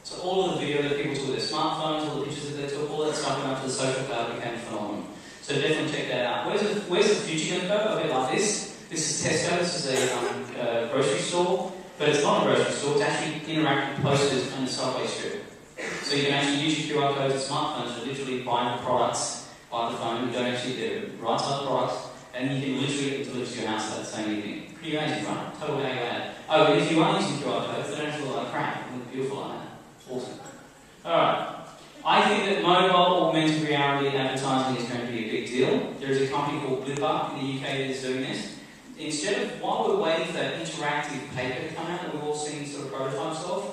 So all of the video that people took with their smartphones, all the pictures that they took, all that stuff went up to the social cloud became phenomenal. So definitely check that out. Where's the future going to go? A bit like this. This is Tesco. This is a grocery store, but it's not a grocery store. It's actually interactive posters on the subway strip. So you can actually use your QR codes and smartphones to literally buy the products by the phone. You don't actually get the right type of products, and you can literally get it delivered to your house that same evening. Pretty amazing, right? Total value add. Oh, but if you are using QR codes, they don't actually look like crap. They look beautiful like that. Awesome. Alright. I think that mobile augmented reality advertising is going to be a big deal. There is a company called Blipper in the UK that is doing this. Instead of, while we're waiting for that interactive paper to come out that we've all seen sort of prototypes of,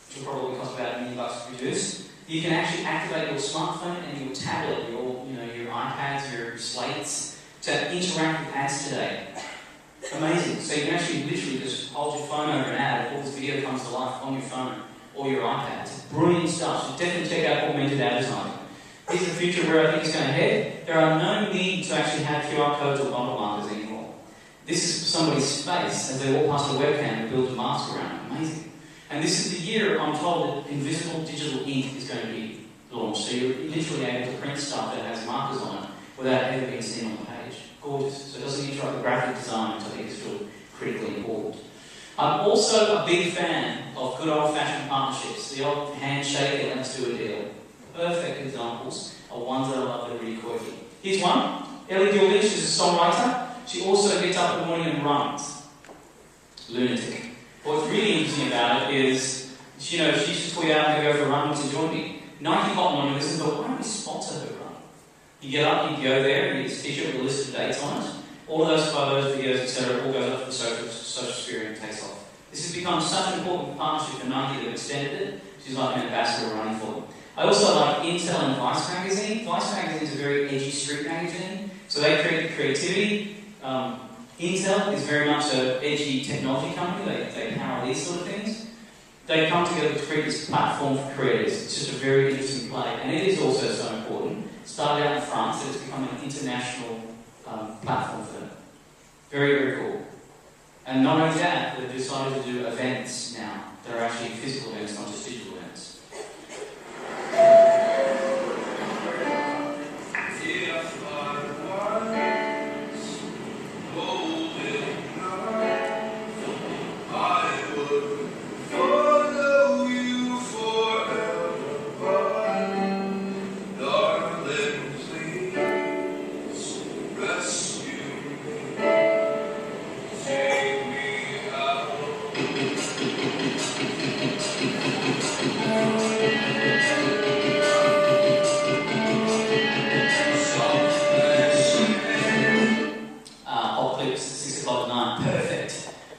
which will probably cost about $1 million to produce, you can actually activate your smartphone and your tablet, your iPads, your slates, to interact with ads today. Amazing. So you can actually literally just hold your phone over an ad, all this video comes to life on your phone or your iPad. It's brilliant stuff. So definitely check out augmented advertising. This is the future where I think it's going to head. There are no need to actually have QR codes or bumper markers anymore. This is somebody's space as they walk past a webcam and build a mask around it. Amazing. And this is the year, I'm told, that invisible digital ink is going to be launched. So you're literally able to print stuff that has markers on it without ever being seen on the page. Gorgeous. So it doesn't interrupt the graphic design, which I think is really critically important. I'm also a big fan of good old-fashioned partnerships. The old handshake and let's do a deal. Perfect examples are ones that I love that are really quirky. Here's one. Ellie Goulding, she's a songwriter. She also gets up in the morning and runs. Lunatic. What's really interesting about it is, she used to tweet out and go for a run to join me. Nike Cotton on your list, but why don't we sponsor her run? You get up, you go there, and you get a t-shirt with a list of dates on it. All of those photos, videos, etc., all goes up to the social sphere and takes off. This has become such an important partnership for Nike that they've extended it. She's like an ambassador running for them. I also like Intel and Vice magazine. Vice magazine is a very edgy street magazine, so they create the creativity. Intel is very much an edgy technology company. They power these sort of things. They come together to create this platform for creators. It's just a very interesting play, and it is also so important. It started out in France, so it's become an international platform for them. Very, very cool. And not only that, they've decided to do events now that are actually physical events, not just digital events.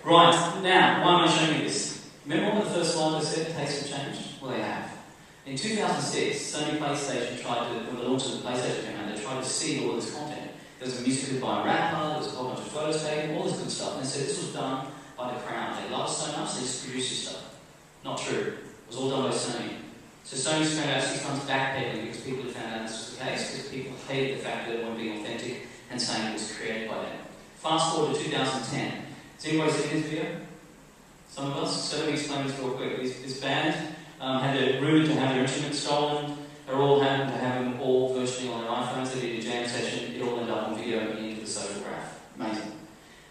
Right, now, why am I showing you this? Remember what the first slide I said, tastes have changed? Well, they have. In 2006, Sony PlayStation when the launch of the PlayStation came out, they tried to see all this content. There was a music video by a rapper, there was a whole bunch of photos taken, all this good stuff, and they said this was done by the crowd. They loved it so much, they just produced this stuff. Not true. It was all done by Sony. So Sony spent about 6 months backpedaling because people had found out this was the case, because people hated the fact that it wasn't being authentic and saying it was created by them. Fast forward to 2010. Has anybody seen this video? Some of us? So let me explain this real quick. This band had a rumour to have their instruments stolen. They all happened to have them all virtually on their iPhones. They did a jam session. It all ended up on video and into the social graph. Amazing.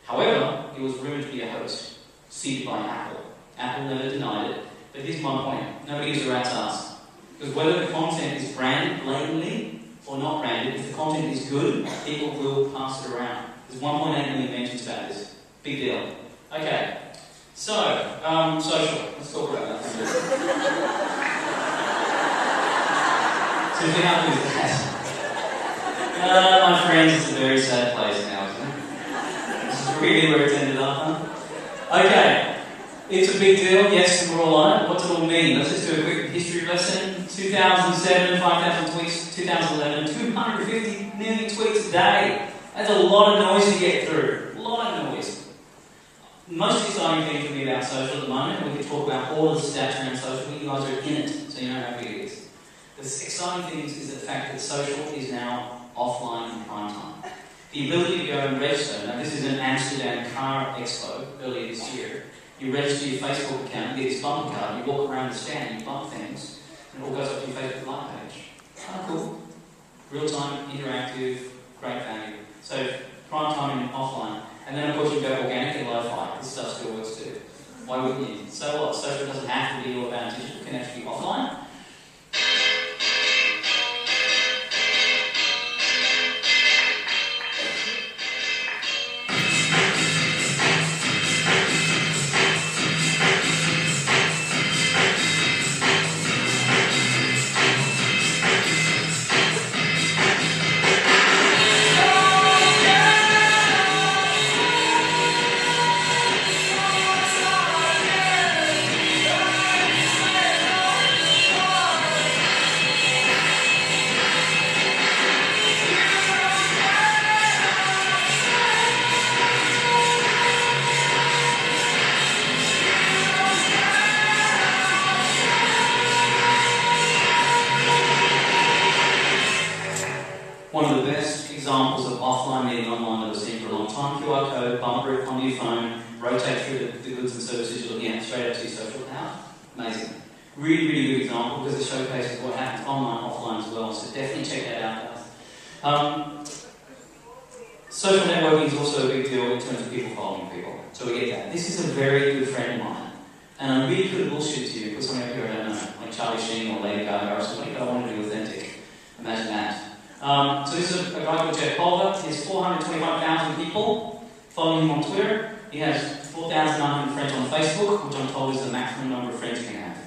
However, it was rumoured to be a hoax, seeded by Apple. Apple never denied it. But here's my point. Nobody gives a rat's ass. Because whether the content is branded blatantly or not branded, if the content is good, people will pass it around. There's 1.8 million mentions about this. Big deal. Okay, so, social. Let's talk about that for a minute. So, if you're happy with that. My friends, it's a very sad place now, isn't it? This is really where it's ended up, huh? Okay, it's a big deal. Yes, we're all on it. What's it all mean? Let's just do a quick history lesson. 2007, 5,000 tweets. 2011, 250 million tweets a day. That's a lot of noise to get through. A lot of noise. Most exciting thing for me about social at the moment, we can talk about all of the stats around social, but you guys are in it, so you know how big it is. The exciting thing is the fact that social is now offline in prime time. The ability to go and register, now this is an Amsterdam Car Expo earlier this year, You register your Facebook account, you get this bumper card, you walk around the stand, you bump things, and it all goes up to your Facebook Live page. Kind of cool. Real-time, interactive, great value. So prime time and offline. And then of course you go organic and lo-fi. This stuff still works too. Why wouldn't you? So what? Social doesn't have to be your advantage. It can actually be offline. One of the best examples of offline meeting online that I've seen for a long time, QR code, bumper it onto your phone, rotate through the goods and services you're looking at straight up to your social account. Amazing. Really, really good example because it showcases what happens online, offline as well. So definitely check that out, guys. Social networking is also a big deal in terms of people following people. So we get that. This is a very good friend of mine. And I really could have bullshit to you because somebody up here I don't know, like Charlie Shing or Lady Gaga or something, but I want to be authentic. Imagine that. So this is a guy called Jeff Culver. He has 425,000 people following him on Twitter. He has 4,900 friends on Facebook, which I'm told is the maximum number of friends you can have.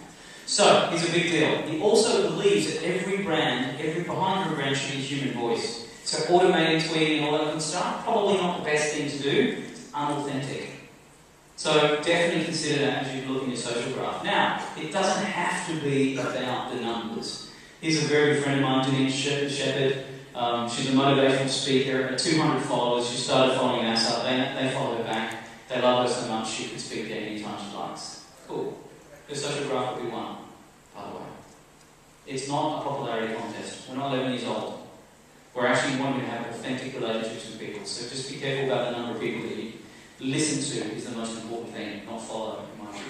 So, he's a big deal. He also believes that every brand, behind every brand should be a human voice. So automated tweeting and all that good stuff, probably not the best thing to do. It's unauthentic. So definitely consider that as you look in your social graph. Now, it doesn't have to be about the numbers. Here's a very good friend of mine, Denise Shepherd. She's a motivational speaker. At 200 followers, she started following us up. They follow her back. They love her so much she can speak there anytime she likes. Cool. Her social graph will be one, by the way. It's not a popularity contest. We're not 11 years old. We're actually wanting to have authentic relationships with people. So just be careful about the number of people that you listen to is the most important thing, not follow, in my view.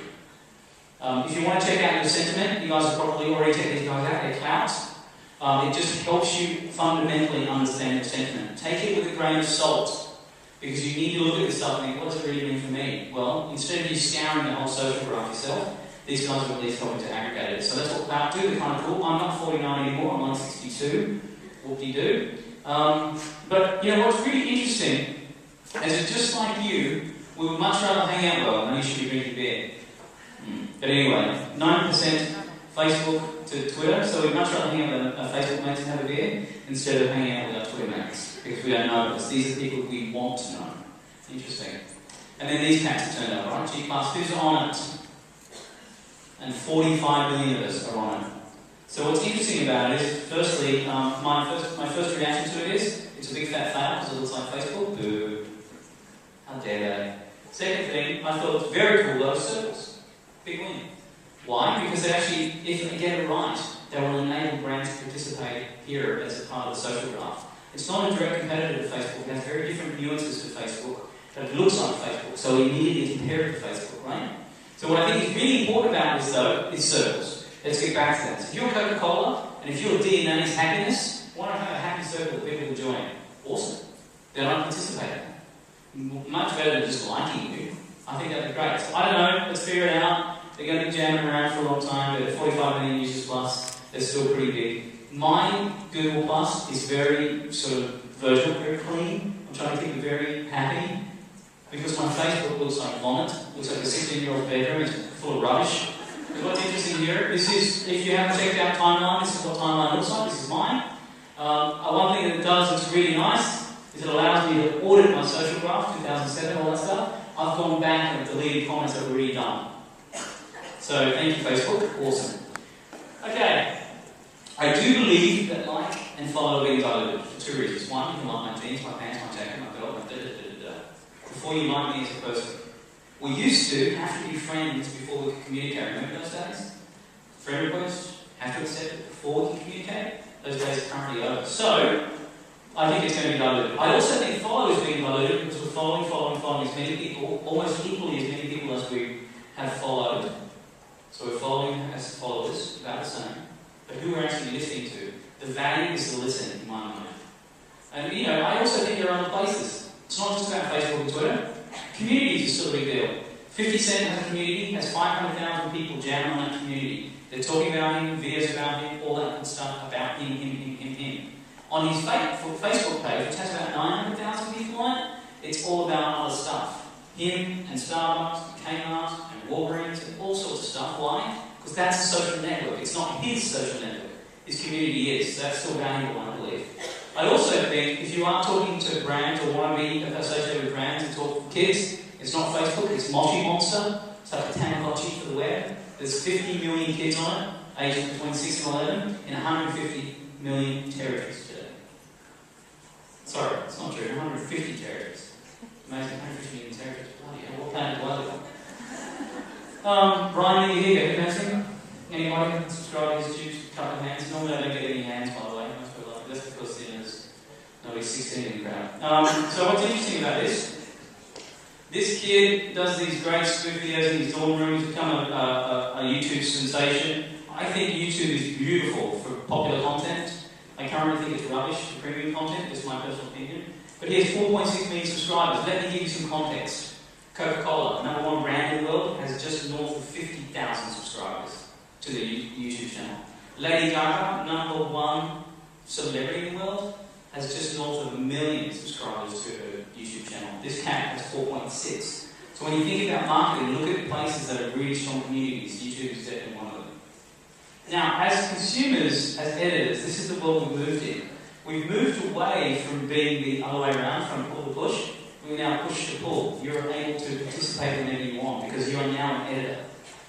If you want to check out your sentiment, you guys have probably already checked these guys out, they're clouts. It just helps you fundamentally understand your sentiment. Take it with a grain of salt, because you need to look at this stuff and think, what does it really mean for me? Well, instead of you scouring the whole social graph yourself, these guys are at least helping to aggregate it. So that's what clout do, they're kind of cool. I'm not 49 anymore, I'm 162. Whoop-de-doo. But, you know, what's really interesting is that just like you, we would much rather hang out well than you should be drinking beer. But anyway, 9% Facebook to Twitter, so we'd much rather hang out with our Facebook mates and have a beer instead of hanging out with our Twitter mates, because we don't know us. These are people we want to know. Interesting. And then these cats are turned up, right? G-Class, who's on it? And 45 million of us are on it. So what's interesting about it is, firstly, my first reaction to it is, it's a big fat fail because it looks like Facebook. Boo. How dare they? Second thing, I thought it was very cool, those circles. Big win. Why? Because they actually, if they get it right, they will enable brands to participate here as a part of the social graph. It's not a direct competitor to Facebook. It has very different nuances to Facebook, but it looks like Facebook, so we immediately compare it to Facebook, right? So what I think is really important about this, though, is circles. Let's get back to that. So if you're Coca-Cola, and if you're DNA's happiness, why not have a happy circle of people who join? Awesome. They don't participate. Much better than just liking you. I think that'd be great. So I don't know, let's figure it out. They're going to be jamming around for a long time, but at 45 million users plus, they're still pretty big. My Google Plus is very sort of virtual, very clean. I'm trying to keep it very happy, because my Facebook looks like vomit, looks like a 16-year-old bedroom, it's full of rubbish. Because what's interesting here, this is, if you haven't checked out Timeline, this is what Timeline looks like, this is mine. One thing that it does that's really nice is it allows me to audit my social graph, 2007, all that stuff. I've gone back and deleted comments that were already done. So thank you, Facebook. Awesome. Okay. I do believe that like and follow are being diluted for two reasons. One, you can like my jeans, my pants, my jacket, my belt, my da-da-da-da-da, before you like me as a person. We used to have to be friends before we could communicate. Remember those days? Friend request, have to accept it before we can communicate. Those days are currently over. So, I think it's going to be diluted. I also think follow is being diluted because we're following as many people, almost equally as many people as we have followed. So we're following as followers, about the same. But who we're actually listening to. The value is to listen, in my mind. And I also think there are other places. It's not just about Facebook and Twitter. Communities is still a big deal. 50 Cent has a community, has 500,000 people jamming on that community. They're talking about him, videos about him, all that good stuff about him. On his Facebook page, which has about 900,000 people on it, it's all about other stuff. Him and Starbucks, and Kmart, and Walgreens, and all sorts of stuff. Why? Because that's a social network. It's not his social network. His community is. So that's still valuable, I believe. I also think if you are talking to brands or want to be associated with brands and talk to kids, it's not Facebook, it's Mochi Monster. It's like a Tamagotchi for the web. There's 50 million kids on it, aged between 6 and 11, in 150 million territories today. Sorry, it's not true, 150 territories. Amazing, 150 million territories. Bloody hell, what planet do I live on? Brian, are you here? Who knows him? Anybody subscribe to his YouTube? Couple of hands. Normally I don't get any hands, by the way. Most people like that's because there's nobody's 16 in the crowd. So what's interesting about this? This kid does these great spoof videos in his dorm room. He's become a YouTube sensation. I think YouTube is beautiful for popular content. I currently think it's rubbish for premium content. That's my personal opinion. But he has 4.6 million subscribers. Let me give you some context. Coca-Cola, number one brand in the world, has just north of 50,000 subscribers to the YouTube channel. Lady Gaga, number one celebrity in the world, has just north of 1 million subscribers to her YouTube channel. This cat has 4.6. So when you think about marketing, look at places that are really strong communities. YouTube is definitely one of them. Now, as consumers, as editors, this is the world we've moved in. We've moved away from being the other way around, from pull to push. We now push to pull. You're able to participate whenever you want because you are now an editor.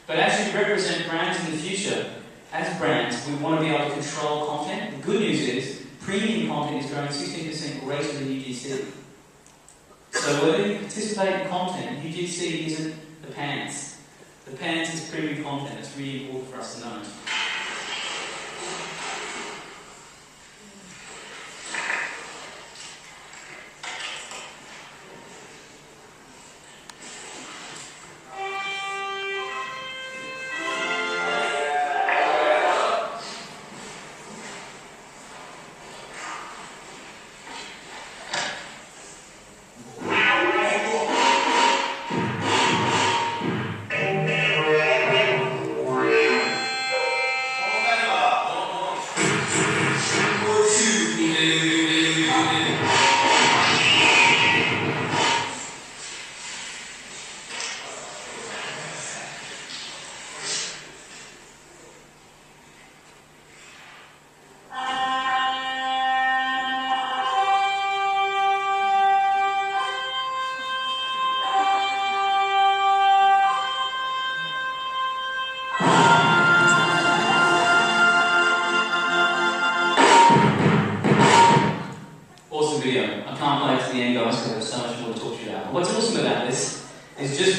But as you represent brands in the future, as brands, we want to be able to control content. The good news is, premium content is growing 16% greater than UGC. So whether you participate in content, UGC isn't the pants. The pants is premium content. It's really important for us to know.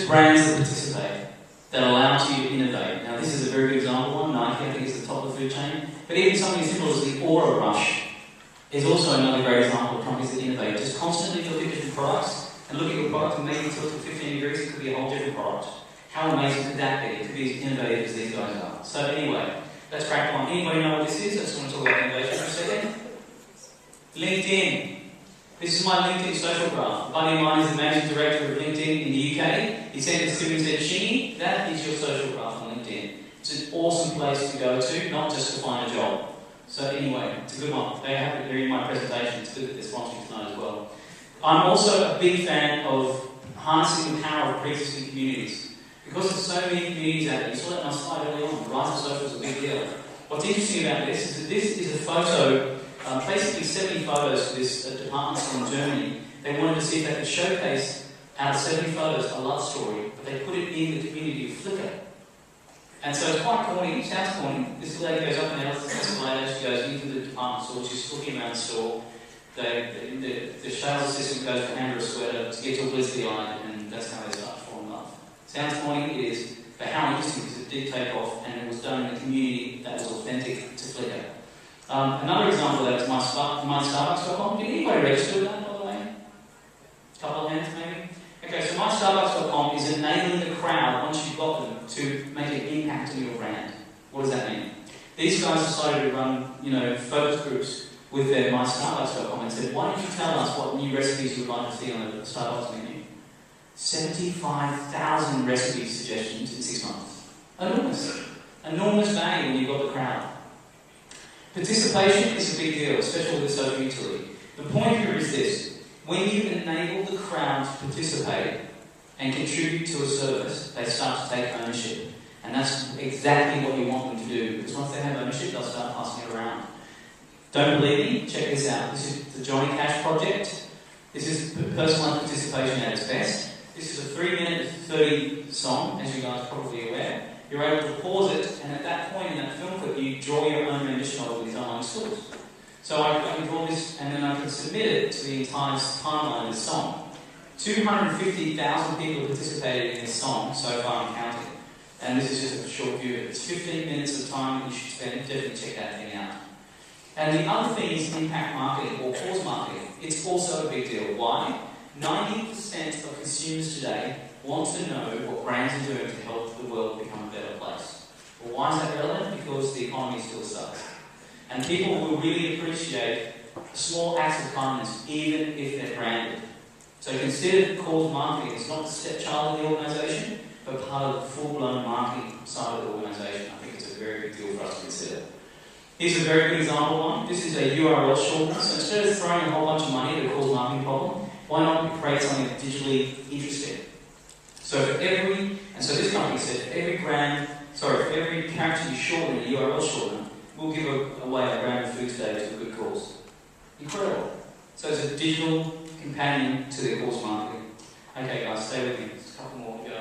Brands that participate, that allow you to innovate. Now this is a very good example one. Nike, I think, is the top of the food chain. But even something as simple as the Aura Rush is also another great example of companies that innovate. Just constantly look at different products and look at your product and maybe tilt to 15 degrees, it could be a whole different product. How amazing could that be? It could be as innovative as these guys are. So anyway, that's crack one. Anybody know what this is? I just want to talk about innovation for a second. LinkedIn. This is my LinkedIn social graph. A buddy of mine is the managing director of LinkedIn in the UK. He sent this to me and said, Shing, that is your social graph on LinkedIn. It's an awesome place to go to, not just to find a job. So anyway, it's a good one. They have it there in my presentation. It's good that they're sponsoring tonight as well. I'm also a big fan of harnessing the power of pre-existing communities. Because there's so many communities out there, you saw that on my slide earlier on, the rise of social is a big deal. What's interesting about this is that this is a photo, basically 70 photos for this department store in Germany. They wanted to see if they could showcase out of 70 photos a love story, but they put it in the community of Flickr. And so it's quite corny, it sounds corny. This lady goes up and down the escalator, she goes into the department store, she's looking around the store. The sales assistant goes to hand her a sweater to get to a blissfully eye, and that's how they start to fall in love. Sounds corny, it is, but how interesting is it did take off, and it was done in a community that was authentic to Flickr. Another example of that is my Starbucks.com. Did anybody register with that, by the way? A couple of hands, maybe? Okay, so my Starbucks.com is enabling the crowd, once you've got them, impacting your brand. What does that mean? These guys decided to run, focus groups with their MyStarbucks.com and said, why don't you tell us what new recipes you would like to see on the Starbucks menu? 75,000 recipe suggestions in 6 months. Enormous. Enormous value when you've got the crowd. Participation is a big deal, especially with social utility. The point here is this. When you enable the crowd to participate and contribute to a service, they start to take ownership. And that's exactly what you want them to do. Because once they have ownership, they'll start passing it around. Don't believe me? Check this out. This is the Johnny Cash project. This is personalised participation at its best. This is a 3-minute 30 song, as you guys are probably aware. You're able to pause it, and at that point in that film clip, you draw your own rendition of these online stores. So I can draw this, and then I can submit it to the entire timeline of this song. 250,000 people participated in this song so far and counting. And this is just a short view. It's 15 minutes of time that you should spend. Definitely check that thing out. And the other thing is impact marketing or cause marketing. It's also a big deal. Why? 90% of consumers today want to know what brands are doing to help the world become a better place. Well, why is that relevant? Because the economy still sucks. And people will really appreciate small acts of kindness, even if they're branded. So consider cause marketing. It's not the stepchild of the organisation, but part of the full-blown marketing side of the organisation. I think it's a very big deal for us to consider. Here's a very good example one. This is a URL shortener. So instead of throwing a whole bunch of money at a cause marketing problem, why not create something that's digitally interesting? So for every, and so this company said, for every character you shorten in a URL shortener, we'll give away a gram of food today to a good cause. Incredible. So it's a digital companion to their cause marketing. Okay guys, stay with me. There's a couple more to go.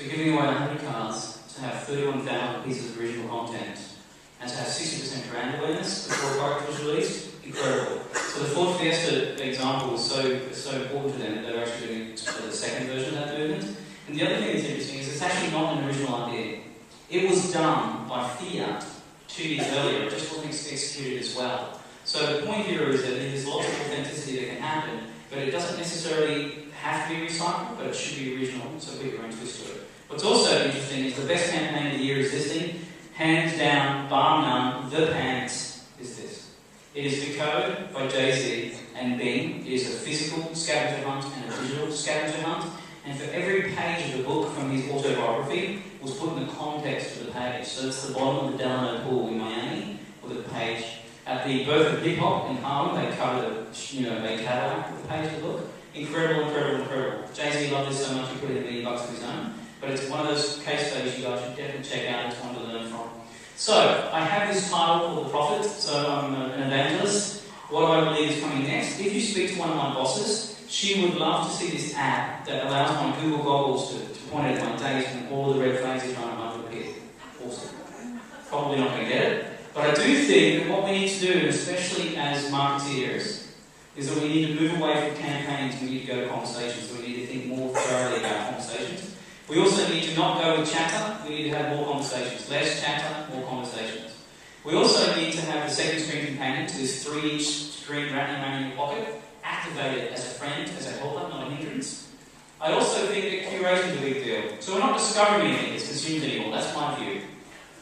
Giving away 100 cars to have 31,000 pieces of original content and to have 60% brand awareness before a product was released, incredible. So the Ford Fiesta example was so important to them that they were actually doing the second version of that movement. And the other thing that's interesting is it's actually not an original idea. It was done by Fiat 2 years earlier, it just wasn't executed as well. So the point here is that there's lots of authenticity that can happen, but it doesn't necessarily have to be recycled, but it should be original, so put your own twist to it. What's also interesting is the best campaign of the year is this thing. Hands down, bar none, the pants is this. It is The Code by Jay-Z and Bing. It is a physical scavenger hunt and a digital scavenger hunt. And for every page of the book from his autobiography was put in the context of the page. So it's the bottom of the Delano Pool in Miami, with the page. At the birth of hip hop in Harlem, they covered a Cadillac with the page of the book. Incredible, incredible, incredible. Jay-Z loved this so much he put in $1 million of his own. But it's one of those case studies you guys should definitely check out. It's one to learn from. So, I have this title called The Prophet, so I'm an evangelist. What do I believe is coming next? If you speak to one of my bosses, she would love to see this app that allows my Google goggles to point at my days when all of the red flags are trying to appear. Awesome. Probably not going to get it. But I do think that what we need to do, especially as marketeers, is that we need to move away from campaigns, we need to go to conversations, so we need to think more thoroughly about conversations. We also need to not go with chatter, we need to have more conversations. Less chatter, more conversations. We also need to have the second screen companion to this 3-inch screen rattling around in your pocket, activate it as a friend, as a helper, not a hindrance. I also think that curation is a big deal. So we're not discovering anything that's consumed anymore, that's my view.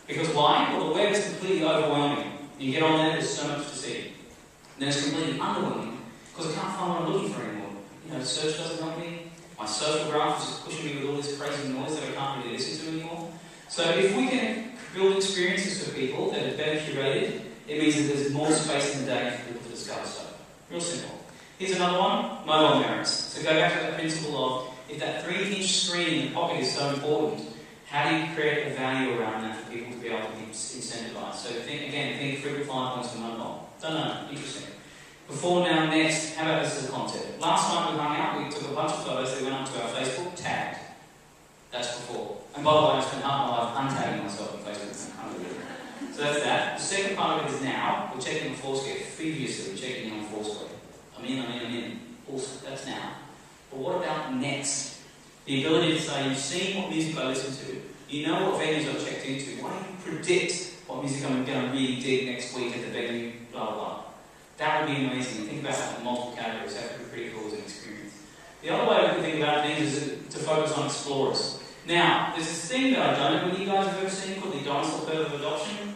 Because why? Well, the web is completely overwhelming. You get on there, there's so much to see. And then it's completely underwhelming, because I can't find what I'm looking for anymore. You know, search doesn't help me. My social graph is just pushing me with all this crazy noise that I can't really listen to anymore. So if we can build experiences for people that are better curated, it means that there's more space in the day for people to discover stuff. Real simple. Here's another one, mobile merits. So go back to that principle of, if that 3-inch screen in the pocket is so important, how do you create a value around that for people to be able to be incentivized? So think 3 to 5 points for mobile. Don't know, interesting. Before, now, next, how about this as a concept? Last night we hung out, we took a bunch of photos, they went up to our Facebook, tagged. That's before. And by the way, I spent half my life untagging myself on Facebook. So that's that. The second part of it is now, we're checking on Foursquare. Previously, we're checking on Foursquare. I'm in. Awesome, that's now. But what about next? The ability to say, you've seen what music I listen to, you know what venues I've checked into, why don't you predict what music I'm going to really dig next week at the venue, blah, blah, blah. That would be amazing. Think about that in multiple categories. That would be pretty cool as an experience. The other way we can think about things is to focus on explorers. Now, there's this thing that I don't know whether you guys have ever seen called the dinosaur curve of adoption.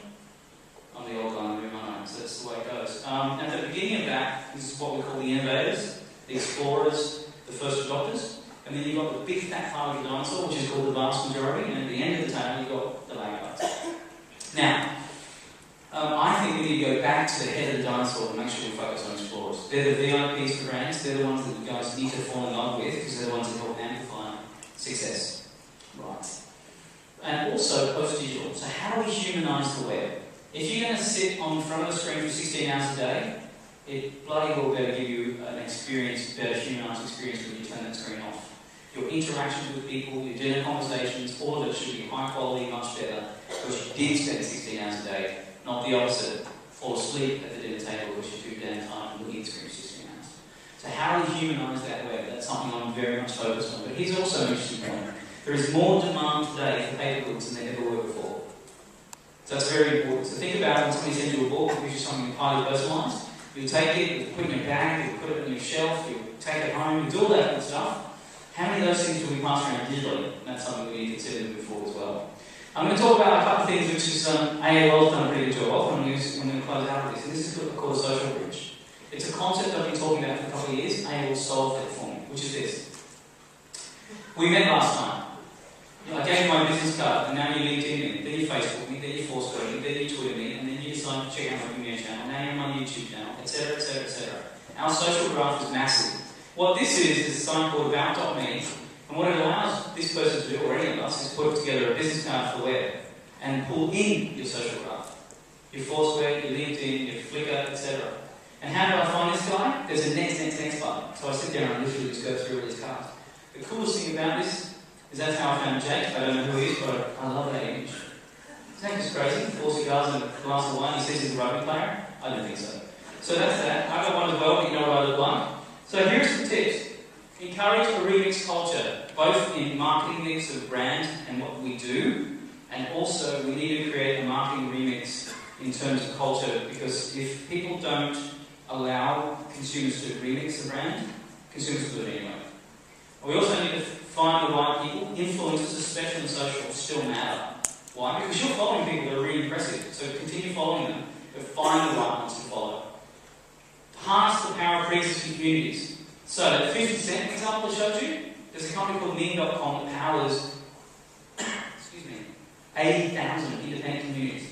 I'm the old guy in the room, I know, so that's the way it goes. At the beginning of that, this is what we call the innovators, the explorers, the first adopters, and then you've got the big fat pile of the dinosaur, which is called the vast majority, and at the end of the tail, you've got the laggards. Now, I think we need to go back to the head of the dinosaur and make sure we focus on explorers. They're the VIPs for brands, they're the ones that you guys need to fall in love with, because they're the ones that help amplify success. Right. And also post-digital. So how do we humanise the web? If you're going to sit on front of the screen for 16 hours a day, it bloody well better give you an experience, better humanised experience when you turn that screen off. Your interactions with people, your dinner conversations, all of it should be high quality, much better, because you did spend 16 hours a day, not the opposite, fall asleep at the dinner table because you're too damn tired and looking at screen for 16 hours. So how do we humanise that web? That's something I'm very much focused on. But here's also an interesting point. There is more demand today for paper goods than there ever were before. So that's very important. So think about when somebody sends you a book, gives you something highly personalised. You take it, you put it in your bag, you put it on your shelf, you take it home, you do all that good stuff. How many of those things will we pass around digitally? And that's something we need to consider moving forward as well. I'm going to talk about a couple of things which is AOL's done a pretty good job of, and I'm going to close out with this. And this is called a social bridge. It's a concept I've been talking about for a couple of years. AOL solved it for me, which is this. We met last night. I gave you my business card, and now you LinkedIn me, then you Facebook me, then you Foursquare me, then you Twitter me, and then you decide to check out my Vimeo channel, now you're on my YouTube channel, etc., etc., etc. Our social graph is massive. What this is something called About.me, and what it allows this person to do, or any of us, is put together a business card for the web, and pull in your social graph. Your Foursquare, your LinkedIn, your Flickr, etc. And how do I find this guy? There's a next button. So I sit down and literally just go through all these cards. The coolest thing about this is that's how I found Jake. I don't know who he is, but I love that image. His name is crazy. 4 cigars and a glass of wine. He says he's a rugby player. I don't think so. So that's that. I got one as well, but you know what I look like. So here's some tips. Encourage a remix culture, both in marketing mix of brand and what we do, and also we need to create a marketing remix in terms of culture, because if people don't allow consumers to remix the brand, consumers will do it anyway. We also need to find the right people. Influencers, especially on social, still matter. Why? Because you're following people that are really impressive, so continue following them, but find the right ones to follow. Harness the power of pre-existing communities. So that 50 Cent example I showed you, there's a company called Meme.com that powers 80,000 independent communities.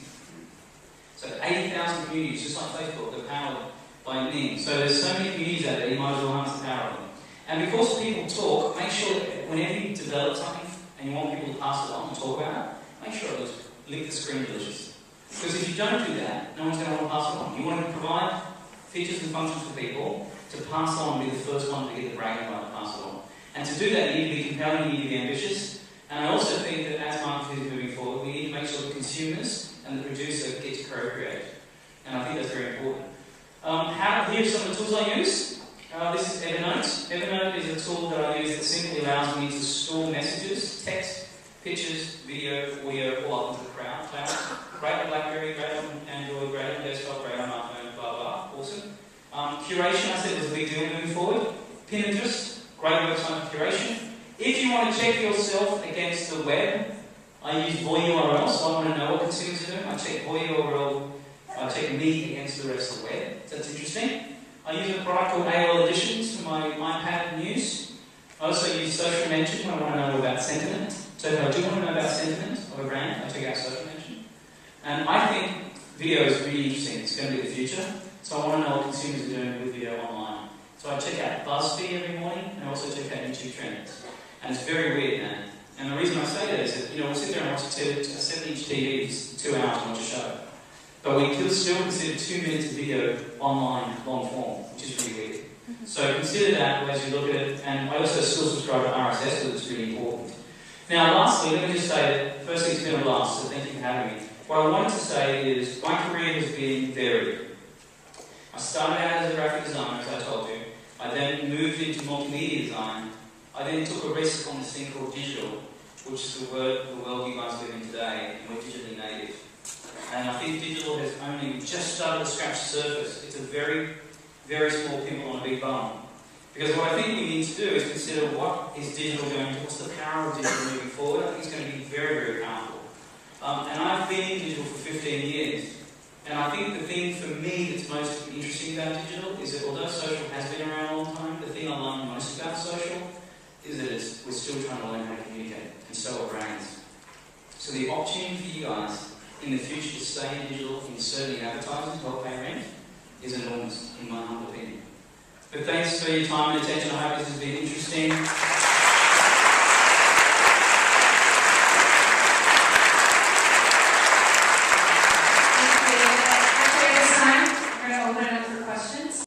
So 80,000 communities, just like Facebook, they're powered by Meme. So there's so many communities out there, you might as well harness the power of them. And because people talk, make sure that whenever you develop something and you want people to pass it on and talk about it, make sure it looks lick the screen delicious. Because if you don't do that, no one's going to want to pass it on. You want to provide features and functions for people to pass on and be the first one to get the bragging right to pass it on. And to do that, you need to be compelling, you need to be ambitious. And I also think that as marketing is moving forward, we need to make sure the consumers and the producer get to co-create. And I think that's very important. Here are some of the tools I use. This is Evernote. Evernote is a tool that I use that simply allows me to store messages, text, pictures, video, audio, all up into the cloud. Great on BlackBerry, great on Android, great on desktop, great on iPhone, blah, blah, awesome. Curation, I said, was a big deal moving forward. Pinterest, great website for curation. If you want to check yourself against the web, I use VoiURL, so I want to know what consumers are doing. I check VoiURL, I check me against the rest of the web. That's interesting. I use a product called AOL Editions for my iPad news. I also use Social Mention when I want to know about sentiment. So if I do want to know about sentiment of a brand, I check out Social Mention. And I think video is really interesting. It's going to be the future. So I want to know what consumers are doing with video online. So I check out BuzzFeed every morning, and I also check out YouTube Trends. And it's very weird, man. And the reason I say that is that, we'll sit there and watch a 7-inch TV for 2 hours and watch a show. But we can still consider 2 minutes of video online, long form, which is really weird. So consider that as you look at it. And I also still subscribe to RSS, because it's really important. Now, lastly, let me just say that, firstly, it's been a blast, so thank you for having me. What I wanted to say is, my career has been varied. I started out as a graphic designer, as I told you. I then moved into multimedia design. I then took a risk on this thing called digital, which is the world you guys live in today, and we're digitally native. And I think digital has only just started to scratch the surface. It's a very, very small pimple on a big bone. Because what I think we need to do is consider what is digital going to, what's the power of digital moving forward. I think it's going to be very, very powerful. And I've been in digital for 15 years. And I think the thing for me that's most interesting about digital is that although social has been around a long time, the thing I love most about social is that we're still trying to learn how to communicate, and so are brands. So the opportunity for you guys in the future to stay in digital and certainly advertising to help pay rent is enormous, in my humble opinion. But thanks for your time and attention. I hope this has been interesting.